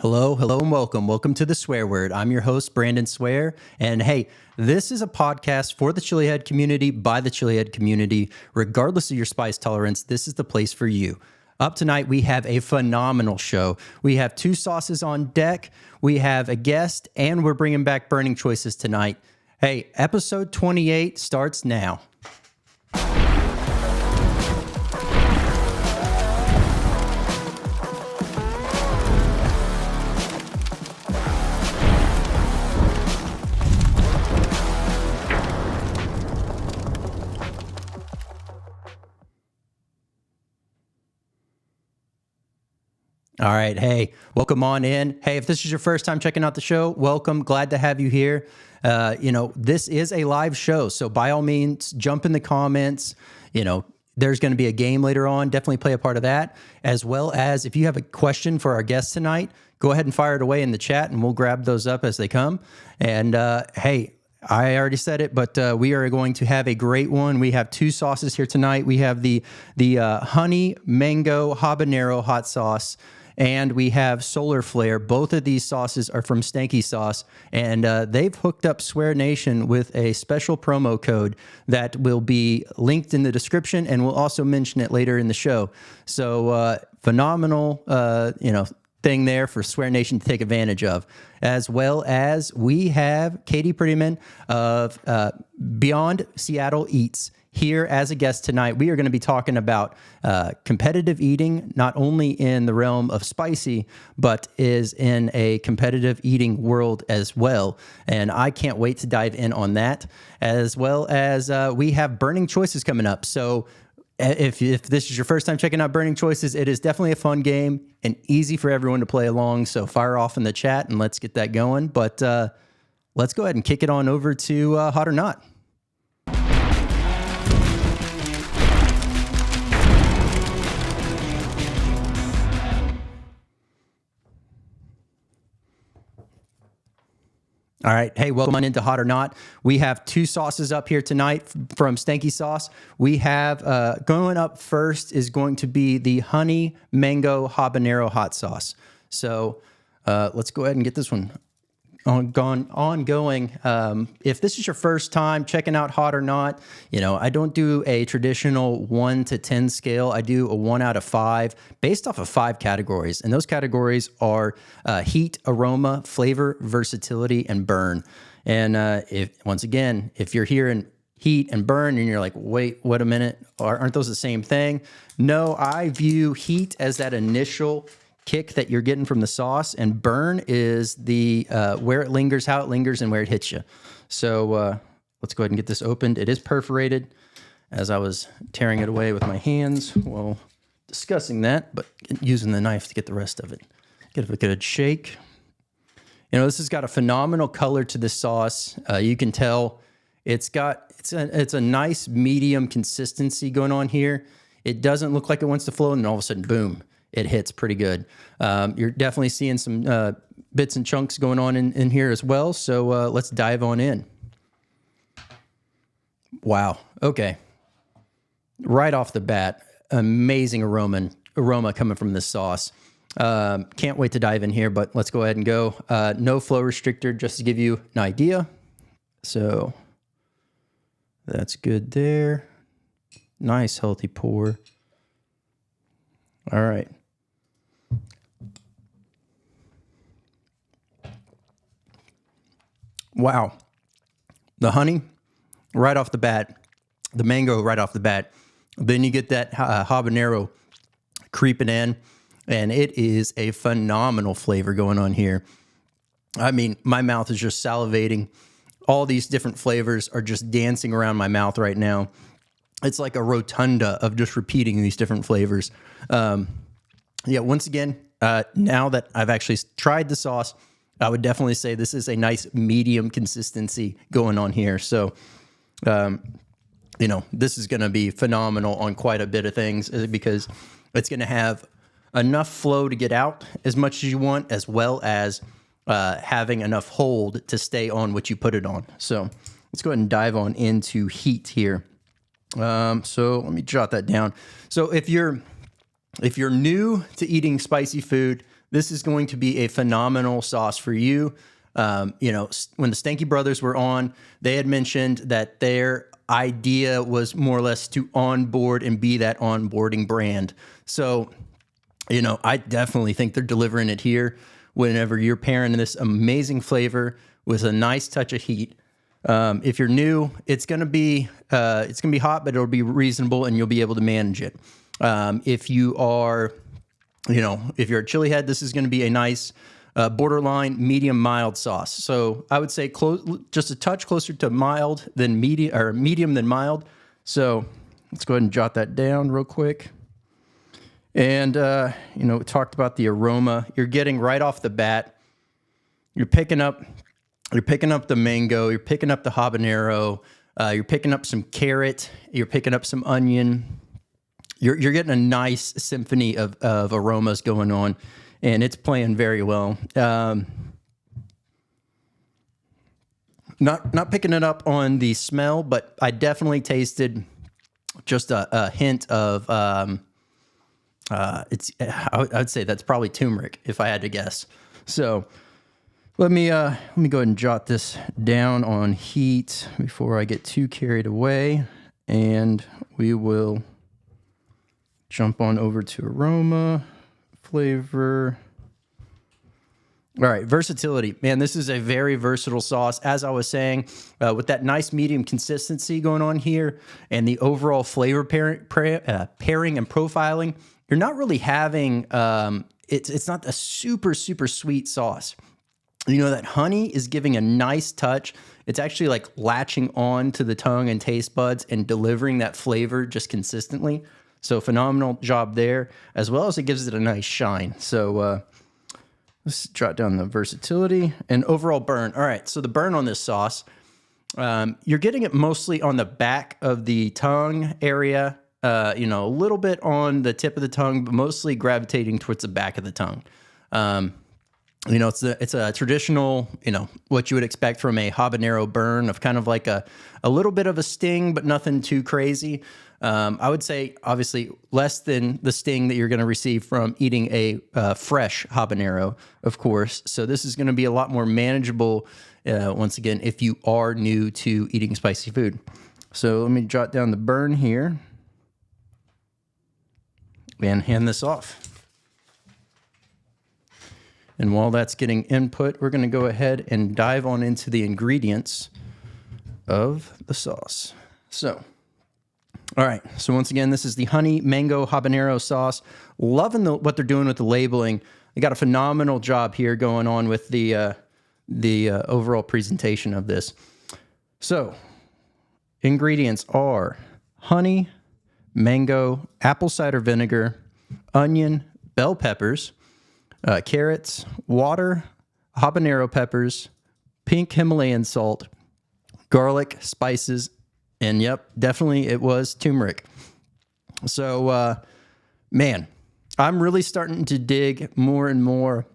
Hello, hello, and welcome. Welcome to the Swear Word. I'm your host, Brandon Swear. And hey, this is a podcast for the Chilihead community by the Chilihead community. Regardless of your spice tolerance, this is the place for you. Up tonight, we have a phenomenal show. We have two sauces on deck, we have a guest, and we're bringing back burning choices tonight. Hey, episode 28 starts now. All right. Hey, welcome on in. Hey, if this is your first time checking out the show, welcome. Glad to have you here. This is a live show, so by all means, jump in the comments. There's going to be a game later on. Definitely play a part of that, as well as if you have a question for our guest tonight, go ahead and fire it away in the chat, and we'll grab those up as they come. And hey, I already said it, but we are going to have a great one. We have two sauces here tonight. We have the honey mango habanero hot sauce, and we have Solar Flare. Both of these sauces are from Stanky Sauce, and they've hooked up Swear Nation with a special promo code that will be linked in the description, and we'll also mention it later in the show. So phenomenal, thing there for Swear Nation to take advantage of, as well as we have Katie Prettyman of Beyond Seattle Eats here as a guest tonight. We are going to be talking about competitive eating, not only in the realm of spicy, but is in a competitive eating world as well. And I can't wait to dive in on that, as well as we have burning choices coming up. So if this is your first time checking out Burning Choices, it is definitely a fun game and easy for everyone to play along. So fire off in the chat and let's get that going. But let's go ahead and kick it on over to Hot or Not. All right. Hey, welcome on into Hot or Not. We have two sauces up here tonight from Stanky Sauce. We have going up first is going to be the honey mango habanero hot sauce. So let's go ahead and get this one ongoing. If this is your first time checking out Hot or Not, I don't do a traditional 1 to 10 scale. I do a 1 out of 5 based off of 5 categories. And those categories are heat, aroma, flavor, versatility, and burn. And if you're hearing heat and burn and you're like, wait a minute, aren't those the same thing? No, I view heat as that initial kick that you're getting from the sauce, and burn is the where it lingers, how it lingers, and where it hits you. So let's go ahead and get this opened. It is perforated, as I was tearing it away with my hands while discussing that, but using the knife to get the rest of it. Give it a good shake. This has got a phenomenal color to this sauce. You can tell it's a nice medium consistency going on here. It doesn't look like it wants to flow, and then all of a sudden, boom, it hits pretty good. You're definitely seeing some bits and chunks going on in here as well. So let's dive on in. Wow. Okay. Right off the bat, amazing aroma coming from this sauce. Can't wait to dive in here, but let's go ahead and go. No flow restrictor, just to give you an idea. So that's good there. Nice, healthy pour. All right. Wow. The honey right off the bat, the mango right off the bat. Then you get that habanero creeping in, and it is a phenomenal flavor going on here. I mean, my mouth is just salivating. All these different flavors are just dancing around my mouth right now. It's like a rotunda of just repeating these different flavors. Once again, now that I've actually tried the sauce, I would definitely say this is a nice medium consistency going on here. So, this is going to be phenomenal on quite a bit of things because it's going to have enough flow to get out as much as you want, as well as having enough hold to stay on what you put it on. So let's go ahead and dive on into heat here. So let me jot that down. So if you're new to eating spicy food, this is going to be a phenomenal sauce for you. You know, when the Stanky Brothers were on, they had mentioned that their idea was more or less to onboard and be that onboarding brand. So, you know, I definitely think they're delivering it here whenever you're pairing this amazing flavor with a nice touch of heat. If you're new, it's gonna be hot, but it'll be reasonable and you'll be able to manage it. If you are, you know, if you're a chili head, this is gonna be a nice borderline medium mild sauce. So I would say just a touch closer to mild than medium, or medium than mild. So let's go ahead and jot that down real quick. And you know, we talked about the aroma. You're getting right off the bat. You're picking up the mango. You're picking up the habanero. You're picking up some carrot. You're picking up some onion. You're getting a nice symphony of aromas going on, and it's playing very well. Not picking it up on the smell, but I definitely tasted just a hint of I'd say that's probably turmeric if I had to guess. So let me go ahead and jot this down on heat before I get too carried away, and we will jump on over to aroma, flavor. All right, versatility. Man, this is a very versatile sauce. As I was saying, with that nice medium consistency going on here and the overall flavor pairing and profiling, you're not really having, it's not a super sweet sauce. You know, that honey is giving a nice touch. It's actually like latching on to the tongue and taste buds and delivering that flavor just consistently. So phenomenal job there, as well as it gives it a nice shine. So let's jot down the versatility and overall burn. All right, so the burn on this sauce, you're getting it mostly on the back of the tongue area, you know, a little bit on the tip of the tongue, but mostly gravitating towards the back of the tongue. You know, it's a traditional, you know, what you would expect from a habanero burn of kind of like a little bit of a sting, but nothing too crazy. I would say, obviously, less than the sting that you're going to receive from eating a fresh habanero, of course. So this is going to be a lot more manageable, once again, if you are new to eating spicy food. So let me jot down the burn here and hand this off. And while that's getting input, we're going to go ahead and dive on into the ingredients of the sauce. So, all right. So once again, this is the honey mango habanero sauce. Loving what they're doing with the labeling. They got a phenomenal job here going on with the overall presentation of this. So, ingredients are honey, mango, apple cider vinegar, onion, bell peppers, carrots, water, habanero peppers, pink Himalayan salt, garlic, spices, and yep, definitely it was turmeric. So, man, I'm really starting to dig more and more,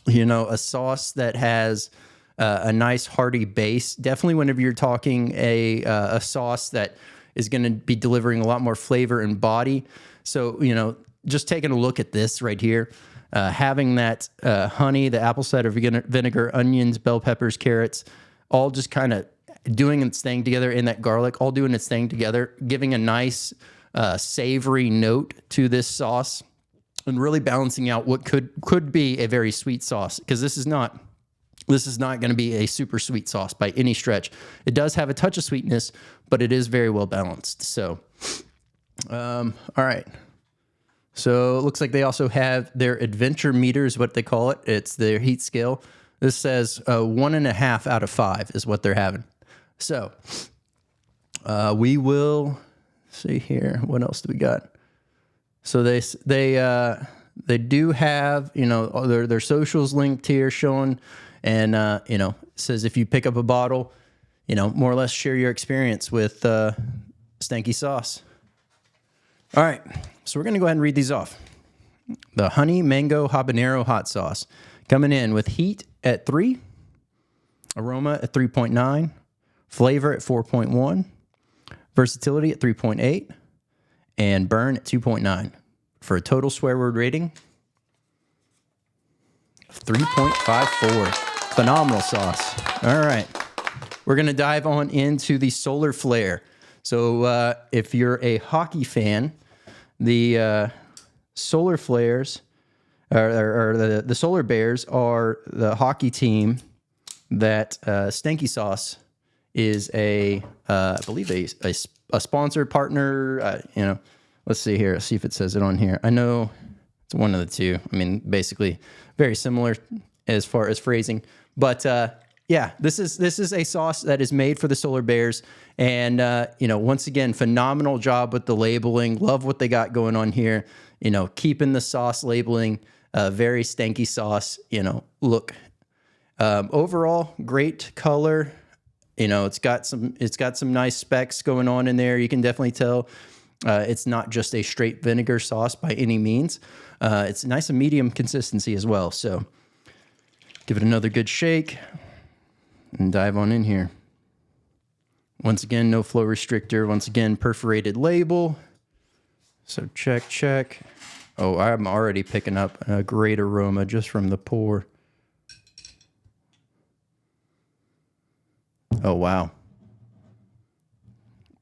you know, a sauce that has a nice hearty base. Definitely whenever you're talking a sauce that is going to be delivering a lot more flavor and body. So, you know, just taking a look at this right here, having that honey, the apple cider vinegar, onions, bell peppers, carrots, all just kind of doing its thing together, in that garlic, all doing its thing together, giving a nice savory note to this sauce and really balancing out what could be a very sweet sauce, because this is not going to be a super sweet sauce by any stretch. It does have a touch of sweetness, but it is very well balanced. So, all right. So it looks like they also have their adventure meters, what they call it. It's their heat scale. This says 1.5 out of 5 is what they're having. So we will see here. What else do we got? So they do have, you know, their socials linked here showing, and you know, says if you pick up a bottle, you know, more or less share your experience with Stanky Sauce. All right, so we're gonna go ahead and read these off. The honey mango habanero hot sauce coming in with heat at 3, aroma at 3.9, flavor at 4.1, versatility at 3.8, and burn at 2.9 for a total swear word rating 3.54. Phenomenal sauce. All right. We're going to dive on into the solar flare. So if you're a hockey fan, the solar flares or the solar bears are the hockey team that Stanky Sauce is I believe a sponsored partner. Let's see here. Let's see if it says it on here. I know it's one of the two. I mean, basically very similar as far as phrasing, but yeah, this is a sauce that is made for the solar bears, and once again, phenomenal job with the labeling. Love what they got going on here. Keeping the sauce labeling very Stanky Sauce. Look. Overall, great color. It's got some nice specks going on in there. You can definitely tell it's not just a straight vinegar sauce by any means. It's nice and medium consistency as well. So give it another good shake and dive on in here. Once again, no flow restrictor. Once again, perforated label. So check. Oh, I'm already picking up a great aroma just from the pour. Oh, wow.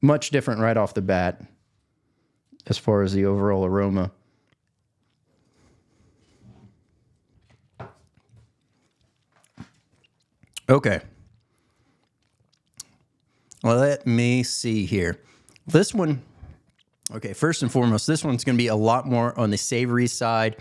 Much different right off the bat as far as the overall aroma. Okay. Well, let me see here. This one, okay, first and foremost, this one's going to be a lot more on the savory side.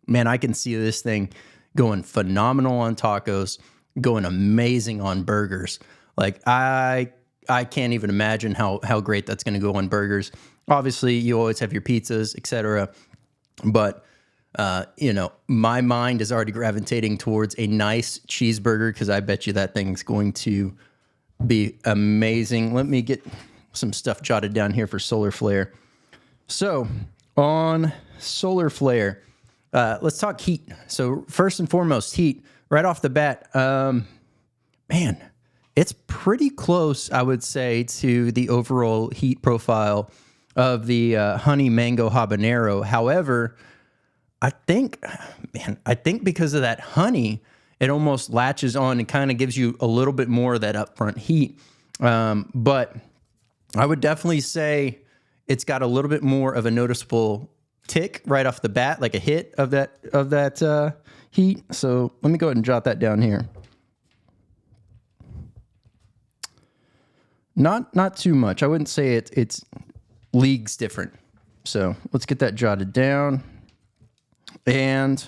Man, I can see this thing going phenomenal on tacos, going amazing on burgers. Like, I can't even imagine how great that's going to go on burgers. Obviously, you always have your pizzas, etc. But, my mind is already gravitating towards a nice cheeseburger because I bet you that thing's going to be amazing. Let me get some stuff jotted down here for solar flare. So, on solar flare, let's talk heat. So, first and foremost, heat. Right off the bat, man, it's pretty close, I would say, to the overall heat profile of the honey mango habanero. However, I think because of that honey, it almost latches on and kind of gives you a little bit more of that upfront heat. But I would definitely say it's got a little bit more of a noticeable tick right off the bat, like a hit of that heat. So let me go ahead and jot that down here. Not too much. I wouldn't say it's leagues different. So let's get that jotted down. And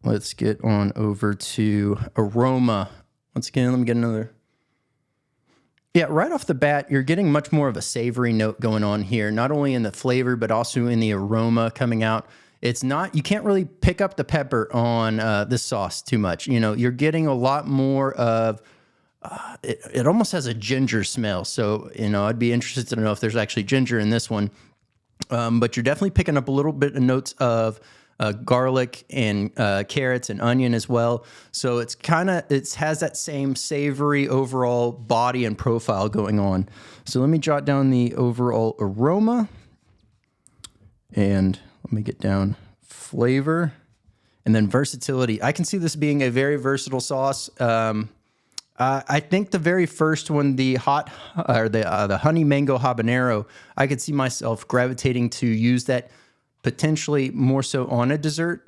let's get on over to aroma. Once again, let me get another. Yeah, right off the bat, you're getting much more of a savory note going on here, not only in the flavor, but also in the aroma coming out. You can't really pick up the pepper on this sauce too much. You're getting a lot more of, it almost has a ginger smell. So, I'd be interested to know if there's actually ginger in this one. But you're definitely picking up a little bit of notes of garlic and carrots and onion as well. So it has that same savory overall body and profile going on. So let me jot down the overall aroma and let me get down flavor and then versatility. I can see this being a very versatile sauce. I think the very first one, the honey mango habanero, I could see myself gravitating to use that potentially more so on a dessert.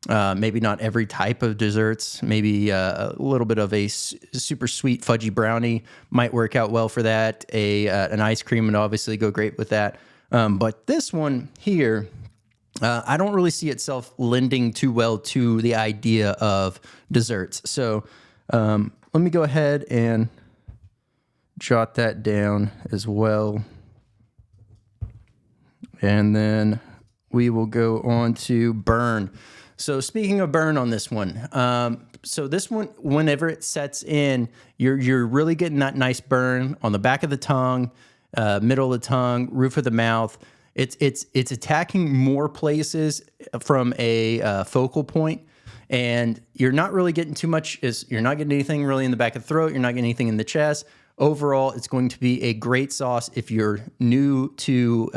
Maybe not every type of desserts. Maybe a little bit of a super sweet fudgy brownie might work out well for that. An ice cream would obviously go great with that. But this one here, I don't really see itself lending too well to the idea of desserts. So let me go ahead and jot that down as well. And then we will go on to burn. So speaking of burn on this one, so this one, whenever it sets in, you're really getting that nice burn on the back of the tongue, middle of the tongue, roof of the mouth. It's attacking more places from a focal point. And you're not really getting too much. You're not getting anything really in the back of the throat. You're not getting anything in the chest. Overall, it's going to be a great sauce if you're new to,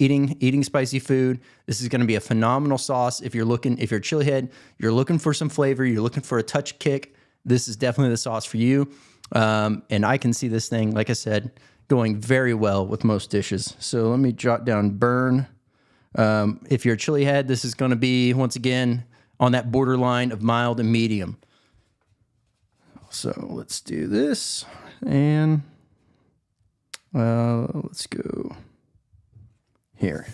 eating spicy food, this is going to be a phenomenal sauce. If you're a chili head, you're looking for some flavor, you're looking for a touch kick, this is definitely the sauce for you. And I can see this thing, like I said, going very well with most dishes. So let me jot down burn. If you're a chili head, this is going to be, once again, on that borderline of mild and medium. So let's do this, and let's go here.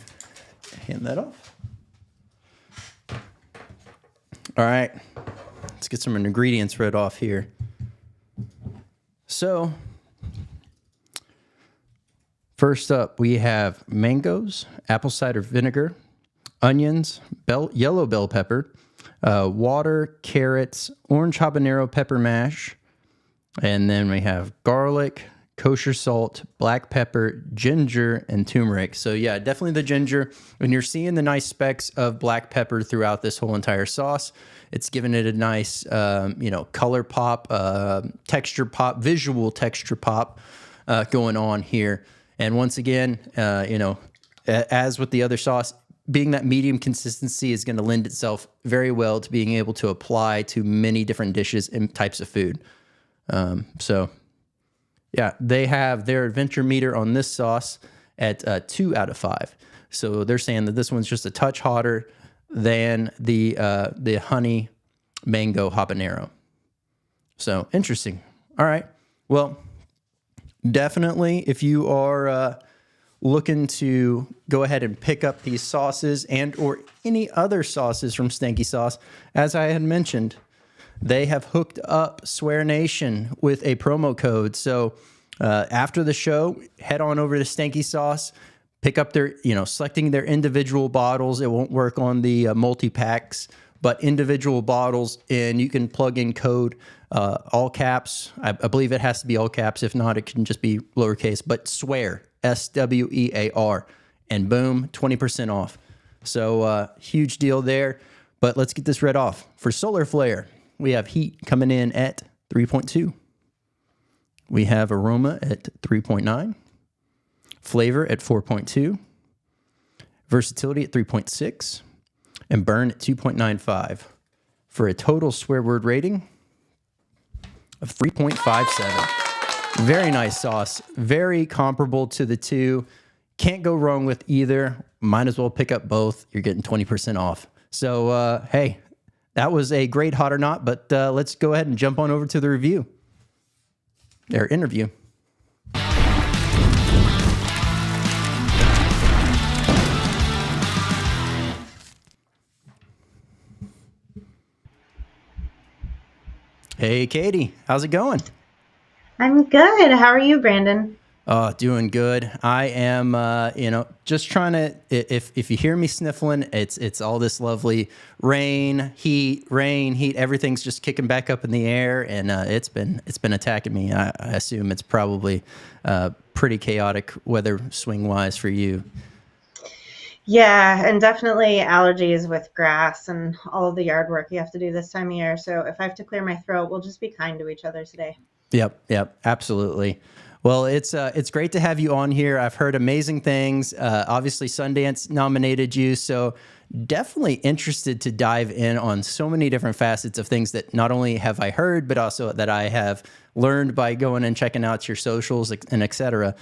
Hand that off. All right, let's get some ingredients read off here. So first up, we have mangoes, apple cider vinegar, onions, yellow bell pepper, water, carrots, orange habanero pepper mash, and then we have garlic, kosher salt, black pepper, ginger, and turmeric. So yeah, definitely the ginger. When you're seeing the nice specks of black pepper throughout this whole entire sauce, it's giving it a nice, color pop, texture pop, visual texture pop going on here. And once again, as with the other sauce, being that medium consistency is going to lend itself very well to being able to apply to many different dishes and types of food. Yeah, they have their adventure meter on this sauce at 2 out of 5. So they're saying that this one's just a touch hotter than the honey mango habanero. So interesting. All right. Well, definitely if you are looking to go ahead and pick up these sauces and or any other sauces from Stanky Sauce, as I had mentioned, they have hooked up Swear Nation with a promo code. So after the show, head on over to Stanky Sauce, pick up their, selecting their individual bottles. It won't work on the multi-packs, but individual bottles, and you can plug in code all caps. I believe it has to be all caps. If not, it can just be lowercase, but swear, SWEAR, and boom, 20% off. So huge deal there. But let's get this read off. For Solar Flare, we have heat coming in at 3.2. We have aroma at 3.9. Flavor at 4.2. Versatility at 3.6. And burn at 2.95. For a total swear word rating of 3.57. Very nice sauce. Very comparable to the two. Can't go wrong with either. Might as well pick up both. You're getting 20% off. So, hey, that was a great hot or not, but let's go ahead and jump on over to the review. Their interview. Hey, Katie, how's it going? I'm good. How are you, Brandon? Oh, doing good. I am, just trying to. If you hear me sniffling, it's all this lovely rain, heat. Everything's just kicking back up in the air, and it's been attacking me. I assume it's probably pretty chaotic weather swing wise for you. Yeah, and definitely allergies with grass and all of the yard work you have to do this time of year. So if I have to clear my throat, we'll just be kind to each other today. Yep, absolutely. Well, it's great to have you on here. I've heard amazing things. Obviously, Sundance nominated you, so definitely interested to dive in on so many different facets of things that not only have I heard, but also that I have learned by going and checking out your socials and et cetera.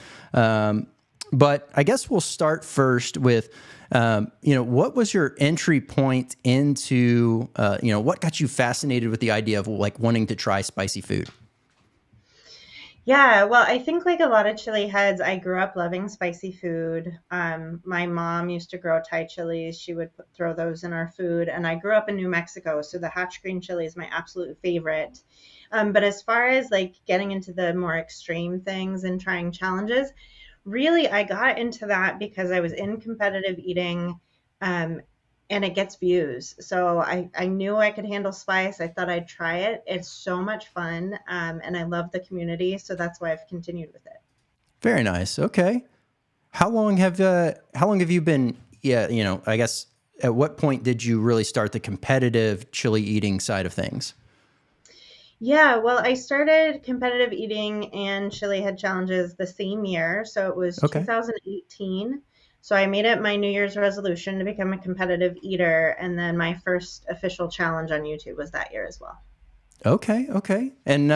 But I guess we'll start first with, what was your entry point into, what got you fascinated with the idea of like wanting to try spicy food? Yeah, well, I think like a lot of chili heads, I grew up loving spicy food. My mom used to grow Thai chilies. She would throw those in our food. And I grew up in New Mexico, so the Hatch green chili is my absolute favorite. But as far as like getting into the more extreme things and trying challenges, really, I got into that because I was in competitive eating, and it gets views. So I knew I could handle spice. I thought I'd try it. It's so much fun, and I love the community. So that's why I've continued with it. Very nice. Okay. How long have you been? Yeah, I guess at what point did you really start the competitive chili eating side of things? Yeah, well, I started competitive eating and chili head challenges the same year. So it was Okay. 2018. So I made it my New Year's resolution to become a competitive eater. And then my first official challenge on YouTube was that year as well. Okay, okay. And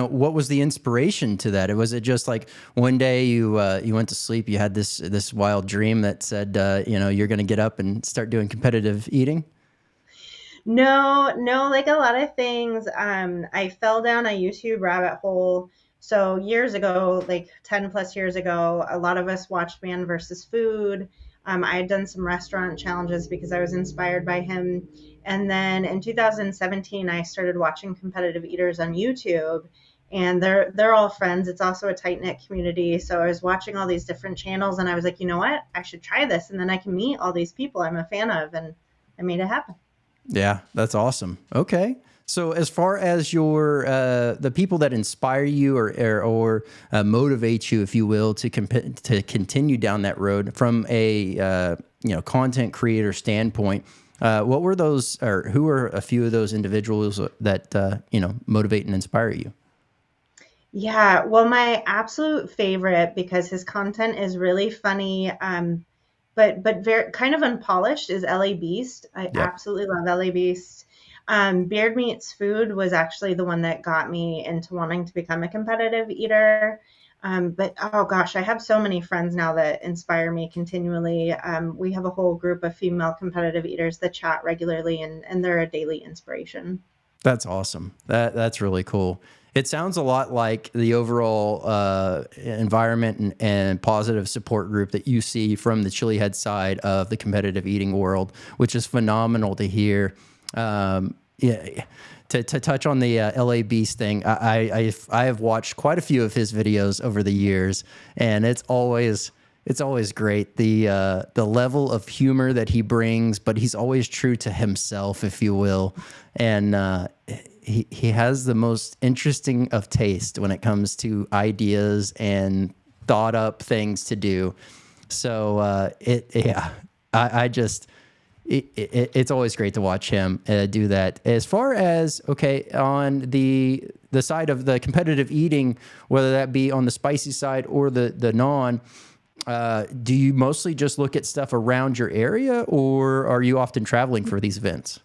what was the inspiration to that? Was it just like one day you went to sleep, you had this wild dream that said you're going to get up and start doing competitive eating? No, no, like a lot of things. I fell down a YouTube rabbit hole. So years ago, like 10 plus years ago, a lot of us watched Man versus Food. I had done some restaurant challenges because I was inspired by him. And then in 2017, I started watching competitive eaters on YouTube. And they're all friends. It's also a tight knit community. So I was watching all these different channels, and I was like, you know what? I should try this, and then I can meet all these people I'm a fan of, and I made it happen. Yeah, that's awesome. Okay. So as far as your the people that inspire you or motivate you, if you will, to continue down that road from a content creator standpoint, what were those, or who are a few of those individuals that motivate and inspire you? Yeah, well, my absolute favorite, because his content is really funny, but very kind of unpolished, is LA Beast. I Yep. absolutely love LA Beast. Beard Meats Food was actually the one that got me into wanting to become a competitive eater. But oh gosh, I have so many friends now that inspire me continually. We have a whole group of female competitive eaters that chat regularly, and they're a daily inspiration. That's awesome. That's really cool. It sounds a lot like the overall environment and positive support group that you see from the chili head side of the competitive eating world, which is phenomenal to hear. Yeah, to touch on the LA Beast thing, I have watched quite a few of his videos over the years, and it's always great, the level of humor that he brings, but he's always true to himself, if you will, and he has the most interesting of taste when it comes to ideas and thought up things to do. So I just it's always great to watch him do that. As far as, okay, on the side of the competitive eating, whether that be on the spicy side or the non, do you mostly just look at stuff around your area, or are you often traveling for these events?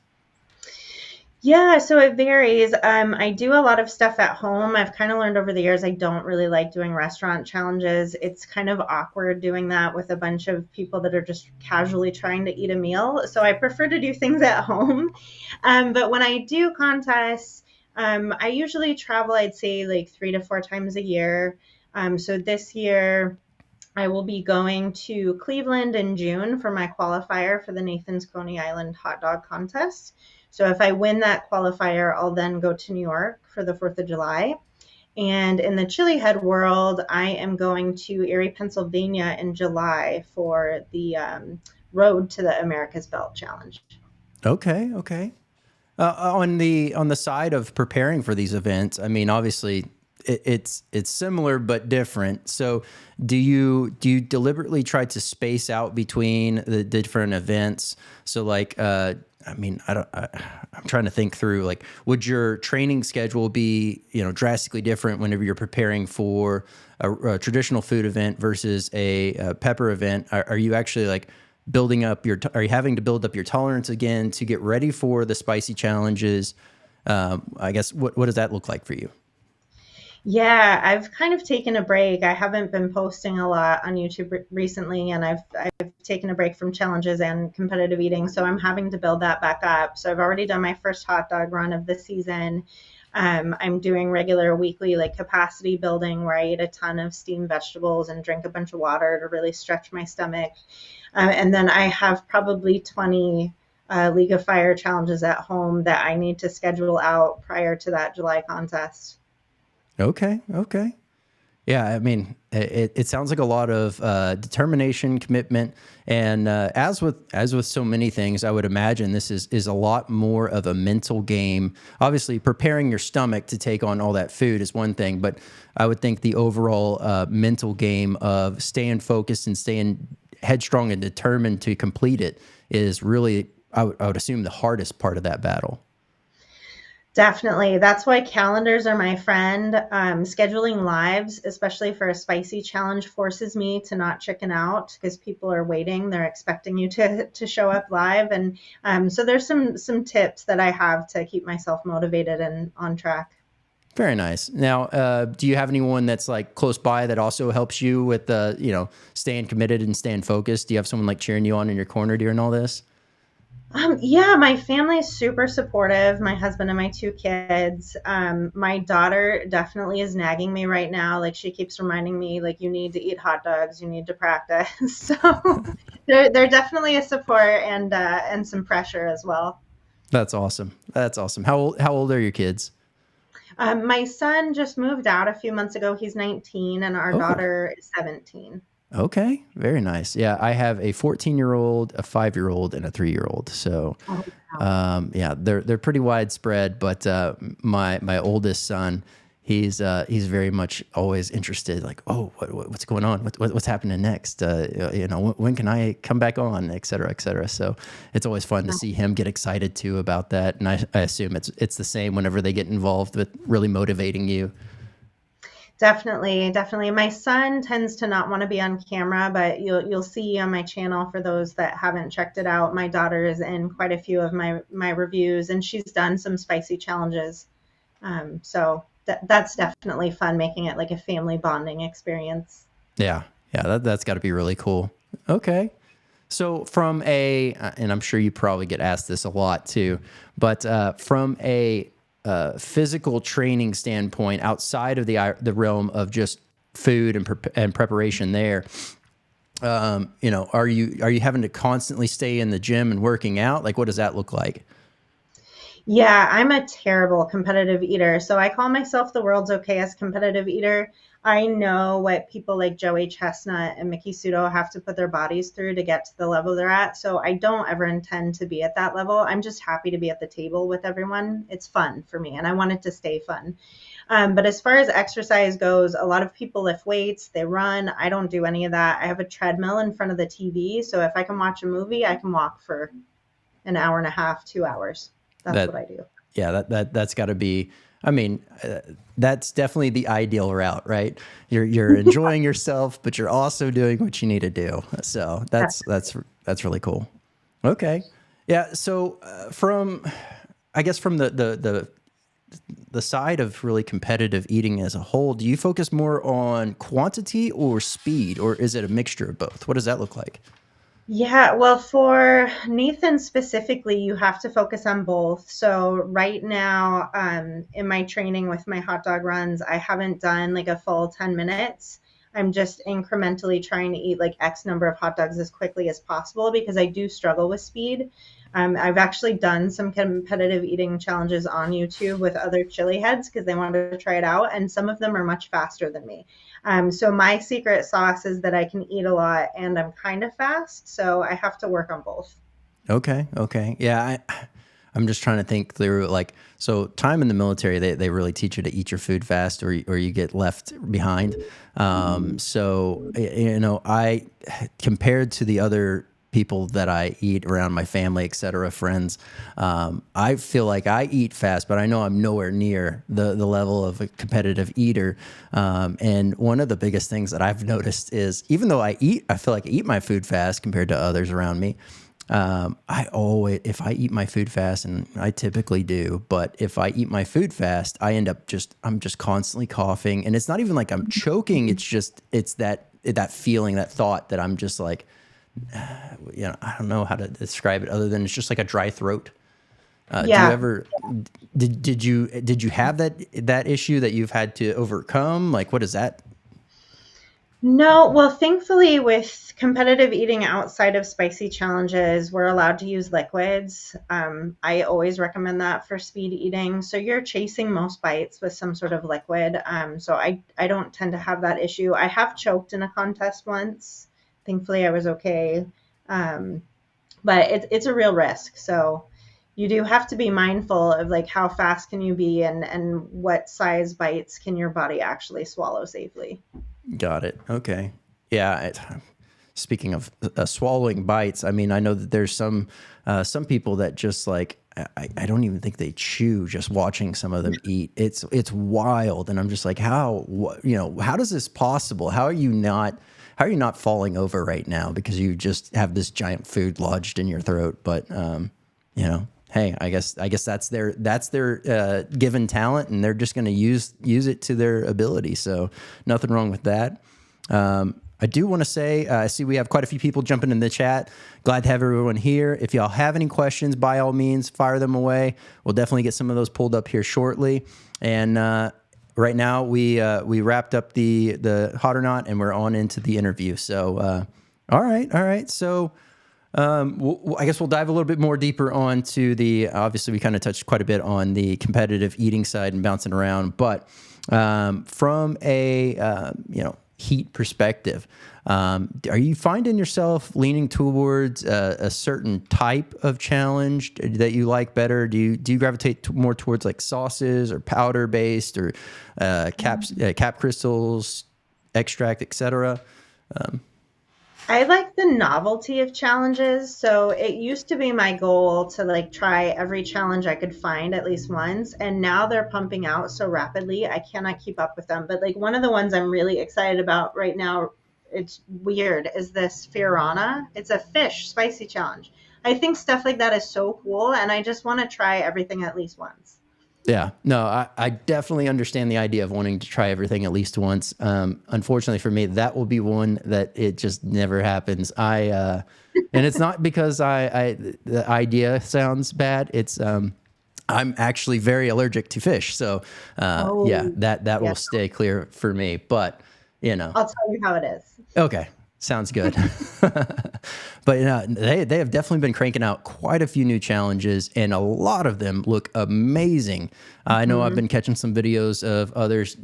Yeah, so it varies. I do a lot of stuff at home. I've kind of learned over the years I don't really like doing restaurant challenges. It's kind of awkward doing that with a bunch of people that are just casually trying to eat a meal. So I prefer to do things at home. But when I do contests, I usually travel, I'd say like 3 to 4 times a year. So this year, I will be going to Cleveland in June for my qualifier for the Nathan's Coney Island hot dog contest. So if I win that qualifier, I'll then go to New York for the 4th of July. And in the chili head world, I am going to Erie, Pennsylvania in July for the Road to the America's Belt Challenge. Okay, okay. On the side of preparing for these events, I mean, obviously it's similar but different. So, do you deliberately try to space out between the different events? So, like, I mean, I'm trying to think through. Like, would your training schedule be drastically different whenever you're preparing for a traditional food event versus a pepper event? Are you actually like building up are you having to build up your tolerance again to get ready for the spicy challenges? I guess what does that look like for you? Yeah, I've kind of taken a break. I haven't been posting a lot on YouTube recently, and I've taken a break from challenges and competitive eating, so I'm having to build that back up. So I've already done my first hot dog run of the season. I'm doing regular weekly like capacity building where I eat a ton of steamed vegetables and drink a bunch of water to really stretch my stomach. And then I have probably 20 League of Fire challenges at home that I need to schedule out prior to that July contest. Okay, okay. Yeah, I mean, it sounds like a lot of determination, commitment, and as with so many things, I would imagine this is a lot more of a mental game. Obviously, preparing your stomach to take on all that food is one thing, but I would think the overall mental game of staying focused and staying headstrong and determined to complete it is really, I would assume, the hardest part of that battle. Definitely. That's why calendars are my friend. Scheduling lives, especially for a spicy challenge, forces me to not chicken out because people are waiting. They're expecting you to show up live, and so there's some tips that I have to keep myself motivated and on track. Very nice. Now, do you have anyone that's like close by that also helps you with staying committed and staying focused? Do you have someone like cheering you on in your corner during all this? Yeah, my family is super supportive. My husband and my two kids. My daughter definitely is nagging me right now. Like she keeps reminding me, like you need to eat hot dogs, you need to practice. So they're definitely a support and some pressure as well. That's awesome. That's awesome. How old are your kids? My son just moved out a few months ago. He's 19, and our Oh, daughter is 17. okay. Very nice. Yeah, I have a 14-year-old, a 5-year-old, and a 3-year-old. So, Oh, wow. yeah, they're pretty widespread. But my oldest son, he's very much always interested. Like, oh, what's going on? What's happening next? When can I come back on? Et cetera, et cetera. So it's always fun to see him get excited too about that. And I assume it's the same whenever they get involved with really motivating you. Definitely, definitely. My son tends to not want to be on camera, but you'll see on my channel for those that haven't checked it out. My daughter is in quite a few of my reviews, and she's done some spicy challenges. So that's definitely fun, making it like a family bonding experience. Yeah, yeah, that's got to be really cool. Okay. So and I'm sure you probably get asked this a lot too, but from a physical training standpoint, outside of the realm of just food and preparation, there, are you having to constantly stay in the gym and working out? Like, what does that look like? Yeah, I'm a terrible competitive eater. So I call myself the world's okayest competitive eater. I know what people like Joey Chestnut and Mickey Sudo have to put their bodies through to get to the level they're at. So I don't ever intend to be at that level. I'm just happy to be at the table with everyone. It's fun for me, and I want it to stay fun. But as far as exercise goes, a lot of people lift weights, they run. I don't do any of that. I have a treadmill in front of the TV. So if I can watch a movie, I can walk for an hour and a half, 2 hours. That's what That I do. Yeah, that's got to be. I mean, that's definitely the ideal route, right? You're enjoying yourself, but you're also doing what you need to do. So that's really cool. Okay, yeah. So I guess from the side of really competitive eating as a whole, do you focus more on quantity or speed, or is it a mixture of both? What does that look like? Yeah, well, for Nathan specifically, you have to focus on both. So right now, in my training with my hot dog runs, I haven't done like a full 10 minutes. I'm just incrementally trying to eat like X number of hot dogs as quickly as possible because I do struggle with speed. I've actually done some competitive eating challenges on YouTube with other chili heads because they wanted to try it out, and some of them are much faster than me. So my secret sauce is that I can eat a lot and I'm kind of fast, so I have to work on both. Okay. Okay. Yeah. I'm just trying to think through like, so time in the military, they really teach you to eat your food fast or you get left behind. So, I, compared to the other people that I eat around my family, et cetera, friends, I feel like I eat fast, but I know I'm nowhere near the level of a competitive eater. And one of the biggest things that I've noticed is even though I feel like I eat my food fast compared to others around me. If I eat my food fast, and I typically do, but if I eat my food fast, I'm just constantly coughing, and it's not even like I'm choking. It's that feeling, that thought that I'm just like, I don't know how to describe it other than it's just like a dry throat. Do you Yeah. ever, did you have that issue that you've had to overcome? Like, what is that? No, well, thankfully, with competitive eating outside of spicy challenges, we're allowed to use liquids. I always recommend that for speed eating. So you're chasing most bites with some sort of liquid. So I don't tend to have that issue. I have choked in a contest once. Thankfully, I was okay. Um, but it's a real risk. So you do have to be mindful of like how fast can you be and what size bites can your body actually swallow safely. Got it. Okay. Yeah. Speaking of swallowing bites, I mean, I know that there's some people that just like I don't even think they chew. Just watching some of them eat, it's wild, and I'm just like, how does this possible? How are you not falling over right now because you just have this giant food lodged in your throat? But hey, I guess that's their given talent, and they're just going to use it to their ability. So nothing wrong with that. I do want to say, I see we have quite a few people jumping in the chat. Glad to have everyone here. If y'all have any questions, by all means, fire them away. We'll definitely get some of those pulled up here shortly. And right now, we wrapped up the Hot or Not, and we're on into the interview. So, all right. So, I guess we'll dive a little bit more deeper onto obviously, we kind of touched quite a bit on the competitive eating side and bouncing around, but from a heat perspective, are you finding yourself leaning towards a certain type of challenge that you like better? Do you gravitate more towards like sauces or powder based or cap crystals, extract, etc.? I like the novelty of challenges. So it used to be my goal to like try every challenge I could find at least once. And now they're pumping out so rapidly, I cannot keep up with them. But like one of the ones I'm really excited about right now, it's weird, is this Fiorana. It's a fish spicy challenge. I think stuff like that is so cool. And I just want to try everything at least once. Yeah, no, I definitely understand the idea of wanting to try everything at least once. Unfortunately for me, that will be one that it just never happens. And it's not because the idea sounds bad. It's I'm actually very allergic to fish, so yeah, that will stay clear for me. But I'll tell you how it is. Okay. Sounds good. But they have definitely been cranking out quite a few new challenges, and a lot of them look amazing. I know I've been catching some videos of others,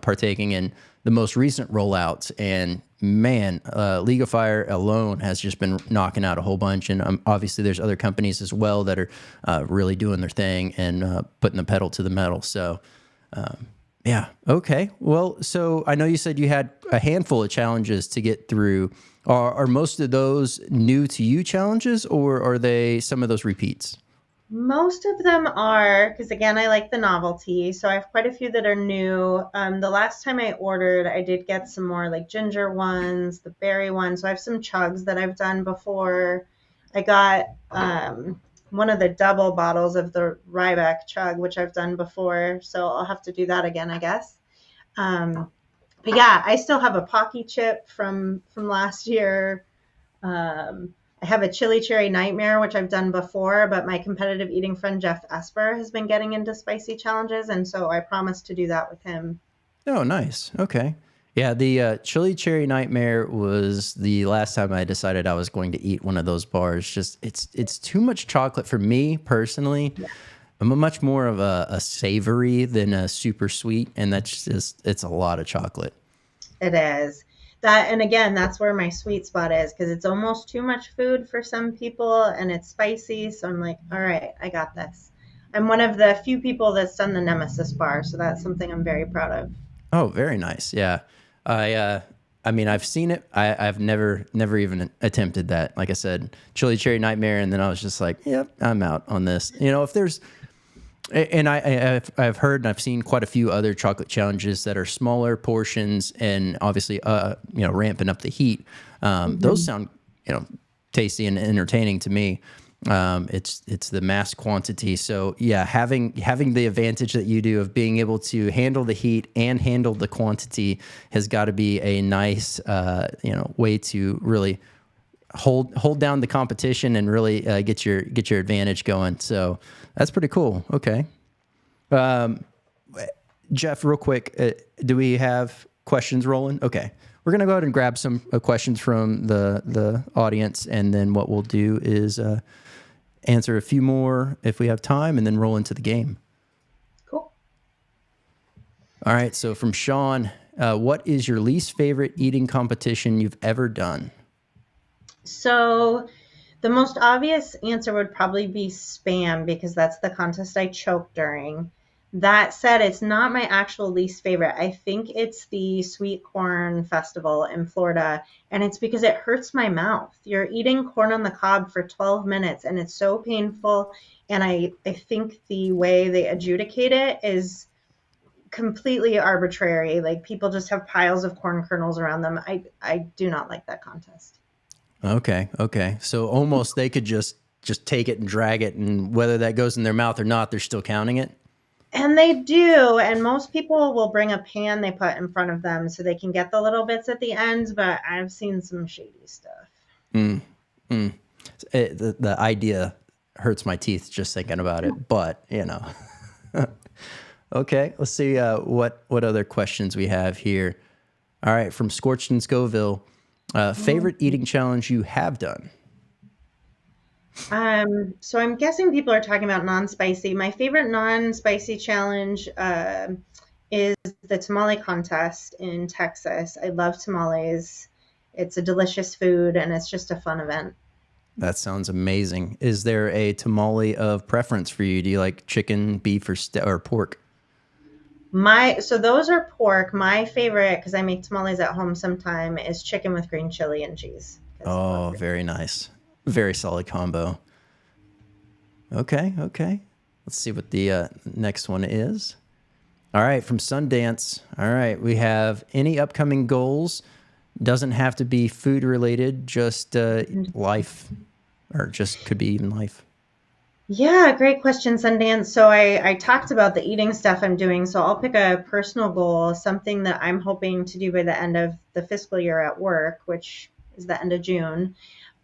partaking in the most recent rollouts, and man, League of Fire alone has just been knocking out a whole bunch. And obviously, there's other companies as well that are really doing their thing and putting the pedal to the metal. So. Yeah. Okay. Well, so I know you said you had a handful of challenges to get through. Are most of those new to you challenges, or are they some of those repeats? Most of them are, because again, I like the novelty. So I have quite a few that are new. The last time I ordered, I did get some more like ginger ones, the berry ones. So I have some chugs that I've done before. I got one of the double bottles of the Ryback chug, which I've done before. So I'll have to do that again, I guess. But yeah, I still have a Pocky chip from last year. I have a chili cherry nightmare, which I've done before, but my competitive eating friend Jeff Esper has been getting into spicy challenges, and so I promised to do that with him. Oh, nice. Okay. Yeah, the chili cherry nightmare was the last time I decided I was going to eat one of those bars. Just it's too much chocolate for me personally. Yeah. I'm much more of a savory than a super sweet, and it's a lot of chocolate. It is. That, and again, that's where my sweet spot is, because it's almost too much food for some people, and it's spicy. So I'm like, all right, I got this. I'm one of the few people that's done the Nemesis bar, so that's something I'm very proud of. Oh, very nice. Yeah. I mean, I've seen it. I've never even attempted that. Like I said, chili cherry nightmare, and then I was just like, yep, I'm out on this. If there's, and I've heard and I've seen quite a few other chocolate challenges that are smaller portions and obviously, ramping up the heat. Those sound, tasty and entertaining to me. It's the mass quantity. So yeah, having the advantage that you do of being able to handle the heat and handle the quantity has got to be a nice, way to really hold down the competition and really get your advantage going. So that's pretty cool. Okay. Jeff, real quick, do we have questions rolling? Okay. We're going to go ahead and grab some questions from the audience, and then what we'll do is answer a few more if we have time, and then roll into the game. Cool. All right. So from Sean, what is your least favorite eating competition you've ever done? So the most obvious answer would probably be Spam, because that's the contest I choked during. That said, it's not my actual least favorite. I think it's the sweet corn festival in Florida, and it's because it hurts my mouth. You're eating corn on the cob for 12 minutes, and it's so painful. And I think the way they adjudicate it is completely arbitrary. Like people just have piles of corn kernels around them. I do not like that contest. Okay. Okay. So almost they could just take it and drag it, and whether that goes in their mouth or not, they're still counting it. And they do, and most people will bring a pan they put in front of them so they can get the little bits at the end, but I've seen some shady stuff. Mm, mm. The idea hurts my teeth just thinking about it, but you know. Okay, let's see what other questions we have here. All right, from Scorched in Scoville, favorite eating challenge you have done? So I'm guessing people are talking about non-spicy. My favorite non-spicy challenge is the tamale contest in Texas. I love tamales. It's a delicious food, and it's just a fun event. That sounds amazing. Is there a tamale of preference for you? Do you like chicken, beef, or pork? So those are pork. My favorite, because I make tamales at home sometime, is chicken with green chili and cheese. 'Cause I love Oh, very nice. Very solid combo. Okay, okay. Let's see what the next one is. All right, from Sundance. All right, we have any upcoming goals. Doesn't have to be food related, just life, or just could be even life. Yeah, great question, Sundance. So I talked about the eating stuff I'm doing. So I'll pick a personal goal, something that I'm hoping to do by the end of the fiscal year at work, which is the end of June.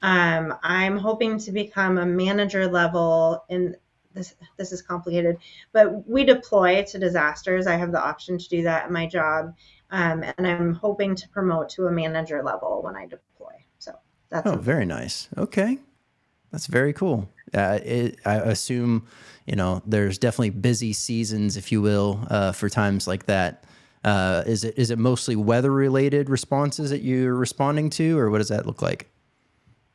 I'm hoping to become a manager level in this. This is complicated, but we deploy to disasters. I have the option to do that in my job, and I'm hoping to promote to a manager level when I deploy. So that's Oh, something. very nice. Okay, that's very cool. I assume, there's definitely busy seasons, if you will, for times like that. Is it mostly weather related responses that you're responding to, or what does that look like?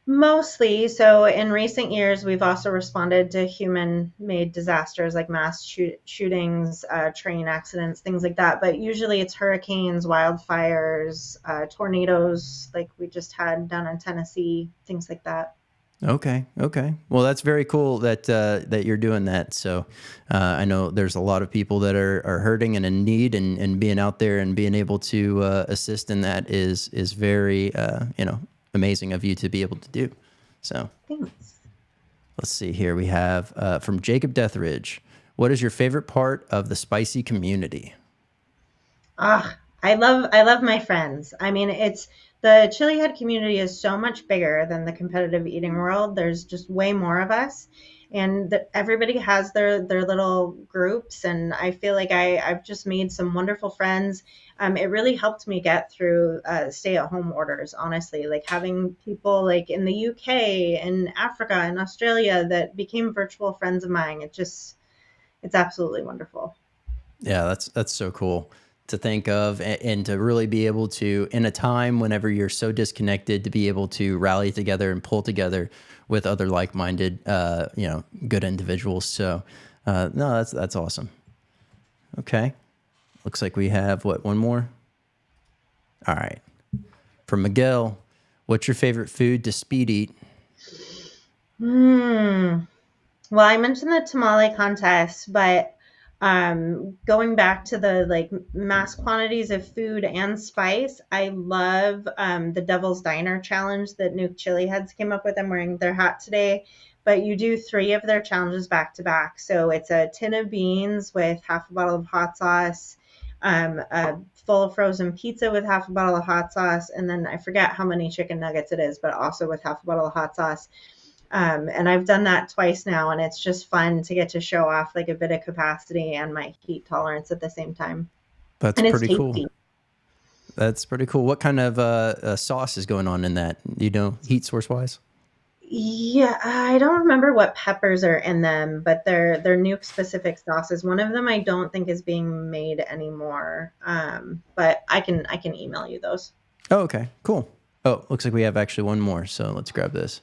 Mostly. So in recent years, we've also responded to human-made disasters like mass shootings, train accidents, things like that. But usually it's hurricanes, wildfires, tornadoes, like we just had down in Tennessee, things like that. Okay. Okay. Well, that's very cool that you're doing that. So I know there's a lot of people that are hurting and in need, and being out there and being able to assist in that is very amazing of you to be able to do. So Thanks. let's see here. We have from Jacob Deathridge. What is your favorite part of the spicy community? Ah, I love my friends. I mean, it's the chili head community is so much bigger than the competitive eating world. There's just way more of us, and everybody has their little groups. And I feel like I've just made some wonderful friends. It really helped me get through stay-at-home orders. Honestly, like having people like in the UK and Africa and Australia that became virtual friends of mine. It's absolutely wonderful. Yeah, that's so cool to think of, and to really be able to, in a time whenever you're so disconnected, to be able to rally together and pull together with other like-minded, good individuals. So, no, that's awesome. Okay, looks like we have one more. All right, from Miguel, what's your favorite food to speed eat? Hmm. Well, I mentioned the tamale contest, but going back to the like mass quantities of food and spice, I love the Devil's Diner challenge that Nuke Chili Heads came up with. I'm wearing their hat today, but you do three of their challenges back to back. So it's a tin of beans with half a bottle of hot sauce, a full frozen pizza with half a bottle of hot sauce, and then I forget how many chicken nuggets it is, but also with half a bottle of hot sauce. And I've done that twice now, and it's just fun to get to show off like a bit of capacity and my heat tolerance at the same time. That's And it's pretty cool. tasty. That's pretty cool. What kind of sauce is going on in that? Heat source wise? Yeah, I don't remember what peppers are in them, but they're nuke specific sauces. One of them I don't think is being made anymore. But I can email you those. Oh, okay, cool. Oh, looks like we have actually one more. So let's grab this.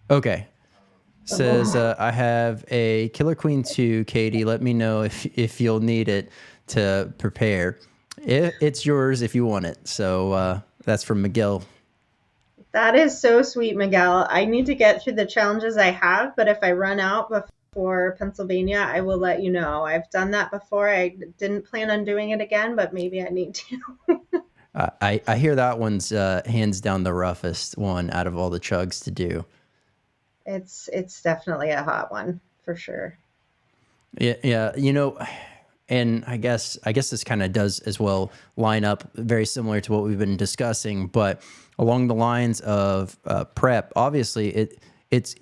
Okay. says, I have a Killer Queen 2, Katie. Let me know if you'll need it to prepare. It's yours if you want it. So that's from Miguel. That is so sweet, Miguel. I need to get through the challenges I have, but if I run out before Pennsylvania, I will let you know. I've done that before. I didn't plan on doing it again, but maybe I need to. I hear that one's hands down the roughest one out of all the chugs to do. It's definitely a hot one for sure. Yeah, you know, and I guess this kind of does as well line up very similar to what we've been discussing, but along the lines of prep, obviously it's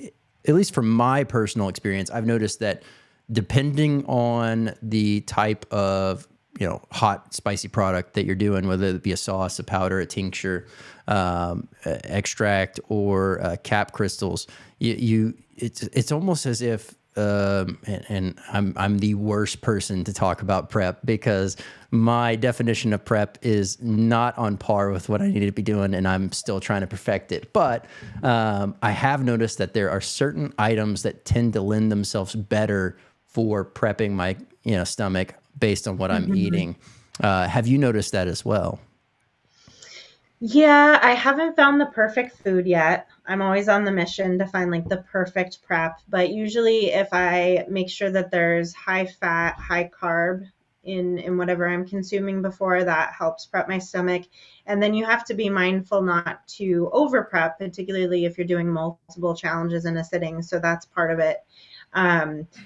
at least from my personal experience, I've noticed that depending on the type of hot spicy product that you're doing, whether it be a sauce, a powder, a tincture, extract, or cap crystals, it's almost as if and I'm the worst person to talk about prep because my definition of prep is not on par with what I need to be doing, and I'm still trying to perfect it. But I have noticed that there are certain items that tend to lend themselves better for prepping my stomach based on what I'm eating. Have you noticed that as well? Yeah, I haven't found the perfect food yet. I'm always on the mission to find like the perfect prep, but usually if I make sure that there's high fat, high carb in whatever I'm consuming before, that helps prep my stomach. And then you have to be mindful not to over prep, particularly if you're doing multiple challenges in a sitting. So that's part of it.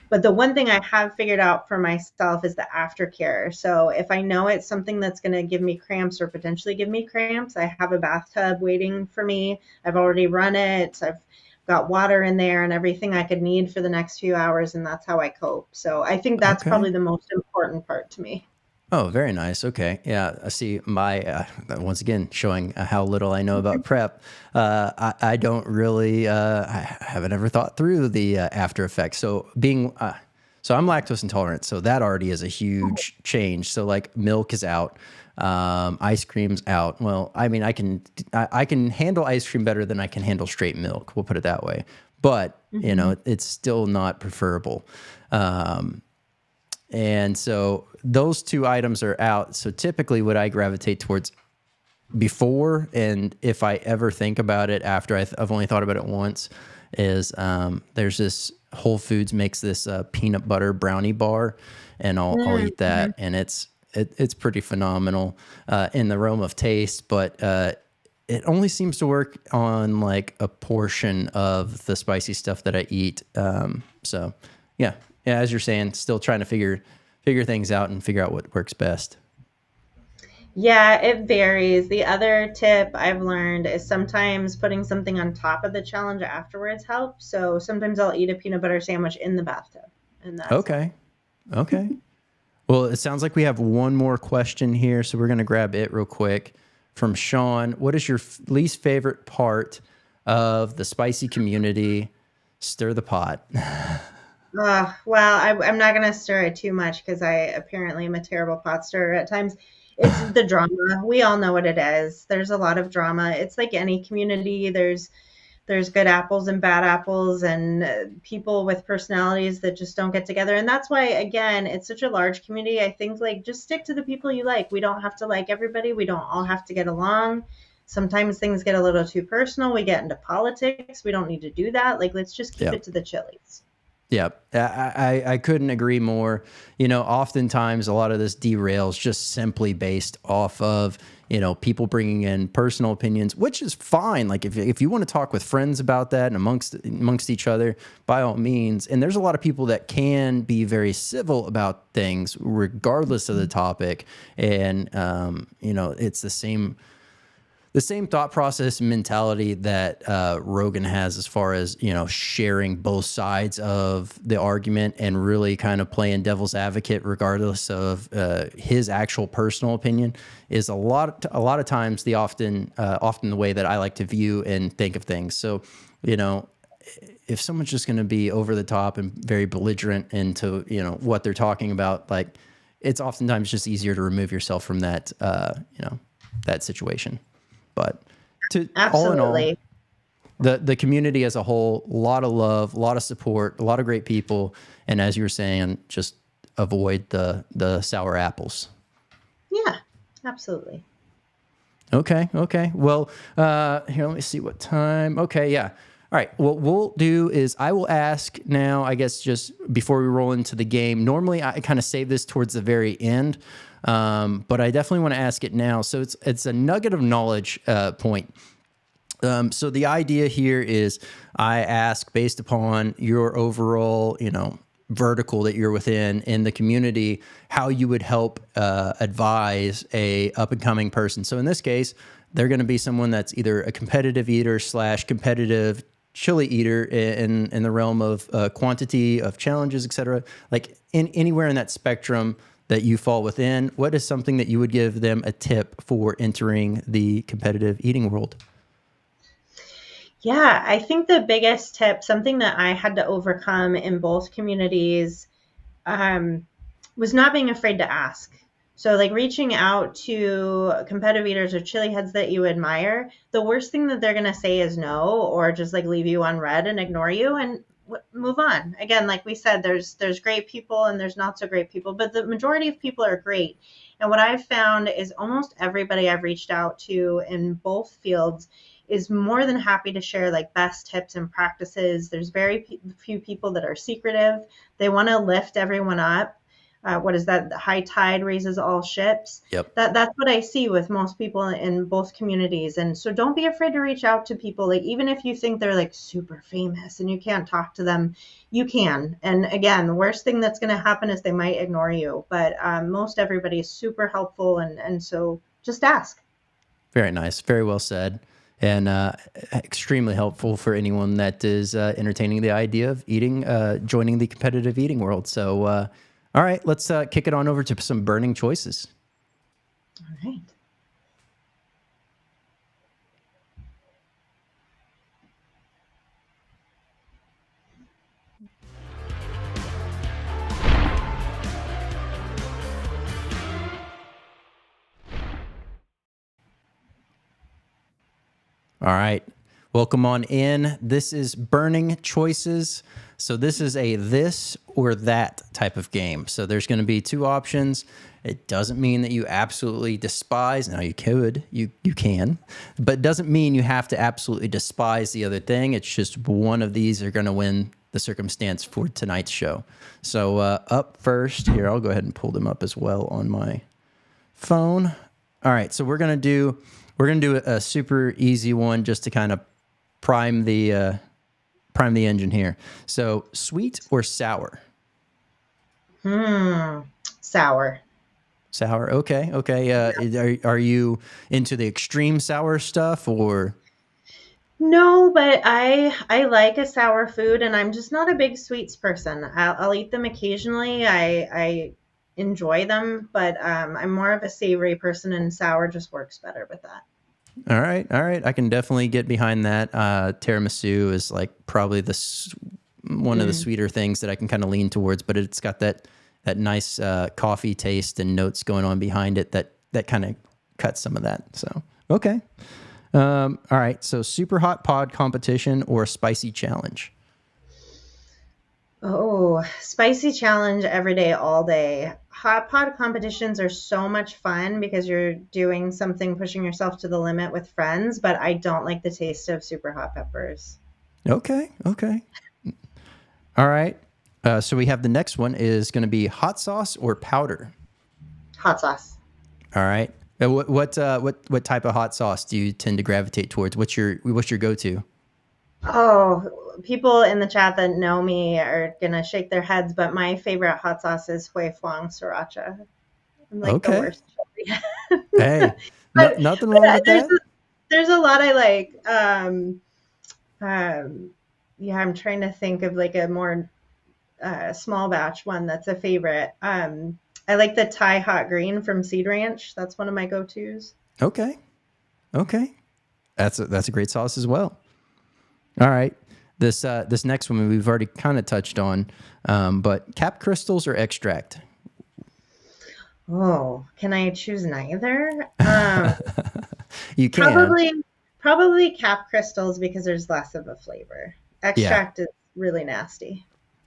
But the one thing I have figured out for myself is the aftercare. So if I know it's something that's going to give me cramps or potentially give me cramps, I have a bathtub waiting for me. I've already run it. I've got water in there and everything I could need for the next few hours, and that's how I cope. So I think that's Okay. probably the most important part to me. Oh, very nice. Okay. Yeah. I see my, once again, showing how little I know about prep. I don't really, I haven't ever thought through the after effects. So so I'm lactose intolerant. So that already is a huge change. So like milk is out, ice cream's out. Well, I mean, I can handle ice cream better than I can handle straight milk. We'll put it that way. But, it's still not preferable. And so those two items are out. So typically what I gravitate towards before, and if I ever think about it after I've only thought about it once, is there's this Whole Foods makes this peanut butter brownie bar, and I'll eat that, and it's pretty phenomenal in the realm of taste, but it only seems to work on like a portion of the spicy stuff that I eat. So yeah, as you're saying, still trying to figure things out and figure out what works best. Yeah, it varies. The other tip I've learned is sometimes putting something on top of the challenge afterwards helps. So sometimes I'll eat a peanut butter sandwich in the bathtub, and that's Okay. Okay. Well, it sounds like we have one more question here, so we're going to grab it real quick from Sean. What is your least favorite part of the spicy community? Stir the pot. I'm not going to stir it too much because I apparently am a terrible pot stirrer at times. It's the drama. We all know what it is. There's a lot of drama. It's like any community. There's good apples and bad apples and people with personalities that just don't get together. And that's why, again, it's such a large community. I think like just stick to the people you like. We don't have to like everybody. We don't all have to get along. Sometimes things get a little too personal. We get into politics. We don't need to do that. Like, let's just keep it to the chilies. Yeah, I couldn't agree more. Oftentimes a lot of this derails just simply based off of, people bringing in personal opinions, which is fine. Like if you want to talk with friends about that and amongst each other, by all means. And there's a lot of people that can be very civil about things regardless of the topic. And, it's the same thought process and mentality that Rogan has as far as, sharing both sides of the argument and really kind of playing devil's advocate regardless of his actual personal opinion is a lot of times often the way that I like to view and think of things. So, if someone's just going to be over the top and very belligerent into, what they're talking about, like it's oftentimes just easier to remove yourself from that, that situation. But Absolutely. the community as a whole, a lot of love, a lot of support, a lot of great people. And as you were saying, just avoid the sour apples. Yeah, absolutely. Okay. Well, here, let me see what time. Okay, yeah. All right. What we'll do is I will ask now, I guess, just before we roll into the game. Normally, I kind of save this towards the very end, but I definitely want to ask it now. So it's a nugget of knowledge point. So the idea here is I ask based upon your overall, vertical that you're within in the community, how you would help advise a up and coming person. So in this case, they're going to be someone that's either a competitive eater / competitive chili eater in the realm of quantity of challenges, etc. Like anywhere in that spectrum that you fall within, what is something that you would give them a tip for entering the competitive eating world? Yeah, I think the biggest tip, something that I had to overcome in both communities, was not being afraid to ask. So, like reaching out to competitive eaters or chili heads that you admire, the worst thing that they're going to say is no, or just like leave you unread and ignore you and move on. Again, like we said, there's great people and there's not so great people, but the majority of people are great. And what I've found is almost everybody I've reached out to in both fields is more than happy to share like best tips and practices. There's very few people that are secretive. They want to lift everyone up. What is that? The high tide raises all ships. Yep. That's what I see with most people in both communities. And so don't be afraid to reach out to people. Like even if you think they're like super famous and you can't talk to them, you can. And again, the worst thing that's going to happen is they might ignore you. But most everybody is super helpful. And so just ask. Very nice. Very well said. And extremely helpful for anyone that is entertaining the idea of joining the competitive eating world. So, all right, let's kick it on over to some burning choices. All right. All right. Welcome on in. This is Burning Choices. So this is a this or that type of game. So there's going to be two options. It doesn't mean that you absolutely despise. Now you can, but it doesn't mean you have to absolutely despise the other thing. It's just one of these are going to win the circumstance for tonight's show. So up first here, I'll go ahead and pull them up as well on my phone. All right. So we're going to do a super easy one just to kind of prime the engine here. So sweet or sour? Sour. Sour. Okay. Are you into the extreme sour stuff or? No, but I like a sour food, and I'm just not a big sweets person. I'll eat them occasionally. I enjoy them, but I'm more of a savory person, and sour just works better with that. All right. I can definitely get behind that. Tiramisu is like probably one of the sweeter things that I can kind of lean towards, but it's got that nice coffee taste and notes going on behind it that kind of cuts some of that. So, okay. All right. So Superhot pod competition or spicy challenge? Oh, spicy challenge every day, all day. Hot pot competitions are so much fun because you're doing something, pushing yourself to the limit with friends, but I don't like the taste of super hot peppers. Okay. All right. So we have the next one is going to be hot sauce or powder? Hot sauce. All right. What type of hot sauce do you tend to gravitate towards? What's your go-to? Oh, people in the chat that know me are gonna shake their heads, but my favorite hot sauce is Hui Fong Sriracha. I'm like the worst. Hey, nothing wrong with that. There's a lot I like. Yeah, I'm trying to think of like a more small batch one that's a favorite. I like the Thai hot green from Seed Ranch. That's one of my go-tos. Okay. That's a great sauce as well. All right. This next one we've already kind of touched on, but cap crystals or extract? Oh, can I choose neither? You can. Probably cap crystals because there's less of a flavor. Yeah. Extract is really nasty.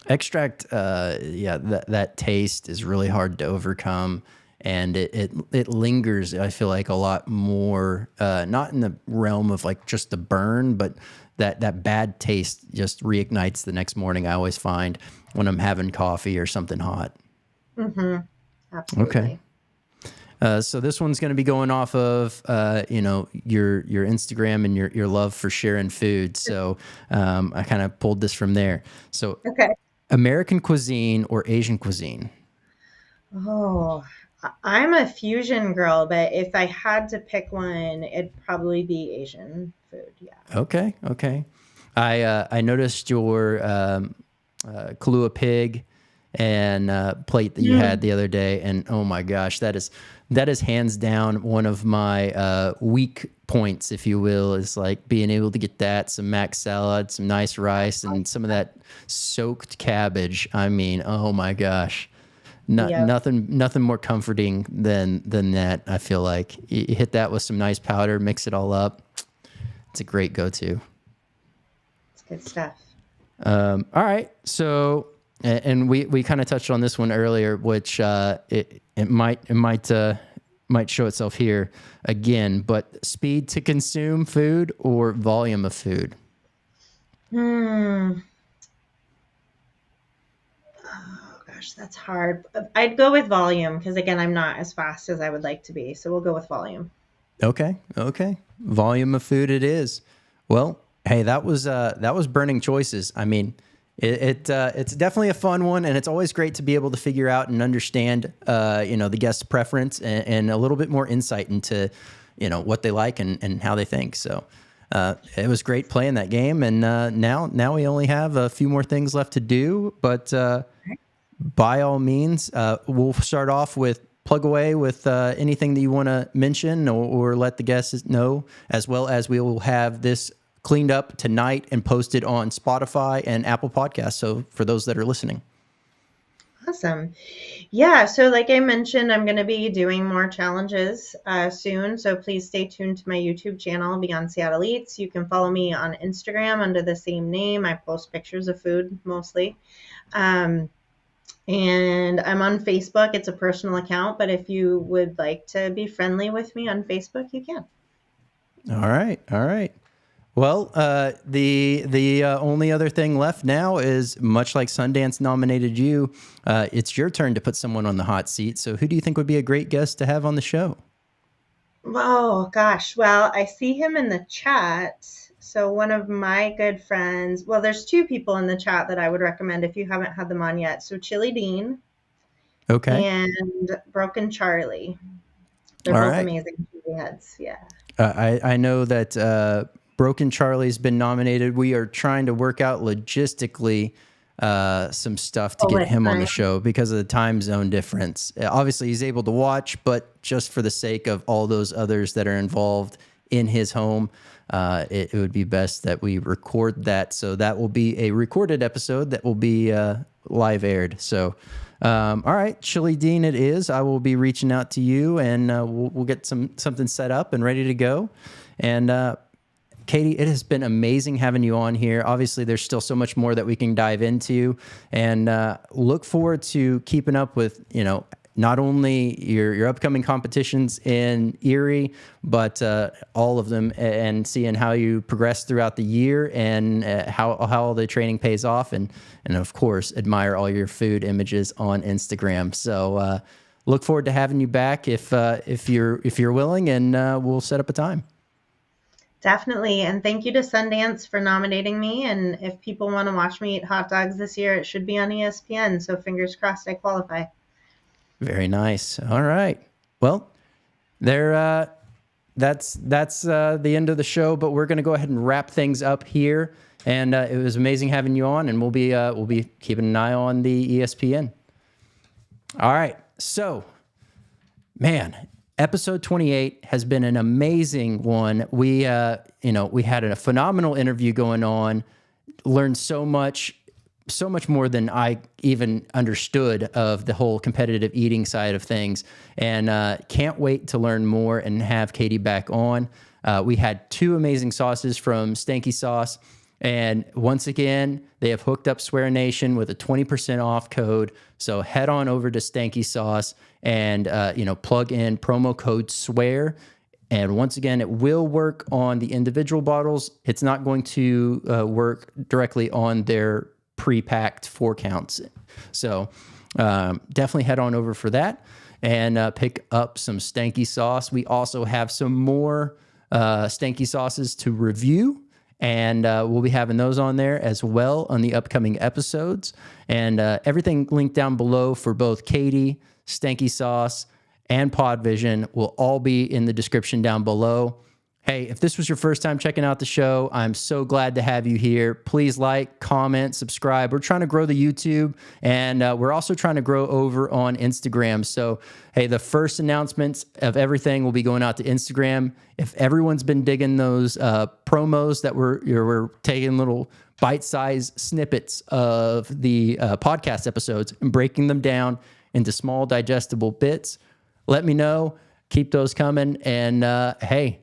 Extract, yeah, that taste is really hard to overcome, and it lingers. I feel like a lot more, not in the realm of like just the burn, but that bad taste just reignites the next morning. I always find when I'm having coffee or something hot. Okay. Absolutely. So this one's going to be going off of, your Instagram and your love for sharing food. So I kind of pulled this from there. So Okay. American cuisine or Asian cuisine? Oh, I'm a fusion girl, but if I had to pick one, it'd probably be Asian food. Yeah. Okay, okay. I noticed your Kahlua pig and plate that you had the other day, and oh my gosh, that is hands down one of my weak points, if you will, is like being able to get that, some mac salad, some nice rice, and some of that soaked cabbage. I mean, oh my gosh. Yep. Nothing more comforting than that. I feel like you hit that with some nice powder, mix it all up. It's a great go-to. It's good stuff. All right, so and we kind of touched on this one earlier, which it might show itself here again. But speed to consume food or volume of food? Gosh, that's hard. I'd go with volume because again, I'm not as fast as I would like to be. So we'll go with volume. Okay. Volume of food it is. Well, hey, that was burning choices. I mean, it's definitely a fun one, and it's always great to be able to figure out and understand, the guest's preference and a little bit more insight into, what they like and how they think. So it was great playing that game, and now we only have a few more things left to do, but by all means, we'll start off with plug away with anything that you want to mention or let the guests know, as well as we will have this cleaned up tonight and posted on Spotify and Apple Podcasts. So for those that are listening. Awesome. Yeah. So like I mentioned, I'm going to be doing more challenges soon. So please stay tuned to my YouTube channel, Beyond Seattle Eats. You can follow me on Instagram under the same name. I post pictures of food mostly. And I'm on Facebook. It's a personal account, but if you would like to be friendly with me on Facebook, you can. All right. Well, the only other thing left now is, much like Sundance nominated you, it's your turn to put someone on the hot seat. So who do you think would be a great guest to have on the show? Oh, gosh. Well, I see him in the chat. So one of my good friends, well, there's two people in the chat that I would recommend if you haven't had them on yet. So Chili Dean Okay. and Broken Charlie. They're All both right. amazing TV heads. Yeah. I know that Broken Charlie's been nominated. We are trying to work out logistically some stuff to get him on the show because of the time zone difference. Obviously, he's able to watch, but just for the sake of all those others that are involved in his home, it would be best that we record that. So that will be a recorded episode that will be live aired. So, all right, Chili Dean, it is. I will be reaching out to you, and we'll get something set up and ready to go. And Katie, it has been amazing having you on here. Obviously, there's still so much more that we can dive into, and look forward to keeping up with, not only your upcoming competitions in Erie, but all of them, and seeing how you progress throughout the year and how all the training pays off, and of course, admire all your food images on Instagram. So look forward to having you back if you're willing, and we'll set up a time. Definitely. And thank you to Sundance for nominating me. And if people want to watch me eat hot dogs this year, it should be on ESPN. So fingers crossed I qualify. Very nice. All right. Well, that's the end of the show, but we're going to go ahead and wrap things up here. And it was amazing having you on, and we'll be keeping an eye on the ESPN. All right. So, man, episode 28 has been an amazing one. We had a phenomenal interview going on, learned so much more than I even understood of the whole competitive eating side of things, and can't wait to learn more and have Katie back on. We had 2 amazing sauces from Stanky Sauce. And once again, they have hooked up Swear Nation with a 20% off code. So head on over to Stanky Sauce and, plug in promo code SWEAR. And once again, it will work on the individual bottles. It's not going to work directly on their pre-packed 4 counts. So definitely head on over for that and pick up some Stanky Sauce. We also have some more Stanky Sauces to review. And we'll be having those on there as well on the upcoming episodes. And everything linked down below for both Katie, Stanky Sauce, and Podvision will all be in the description down below. Hey, if this was your first time checking out the show, I'm so glad to have you here. Please like, comment, subscribe. We're trying to grow the YouTube, and we're also trying to grow over on Instagram. So, hey, the first announcements of everything will be going out to Instagram. If everyone's been digging those promos that we're taking little bite-sized snippets of the podcast episodes and breaking them down into small digestible bits, let me know. Keep those coming. And hey,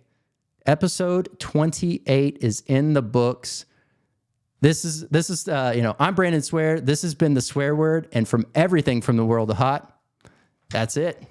episode 28 is in the books. This is I'm Brandon Swear. This has been the Swear Word, and from everything from the world of hot, that's it.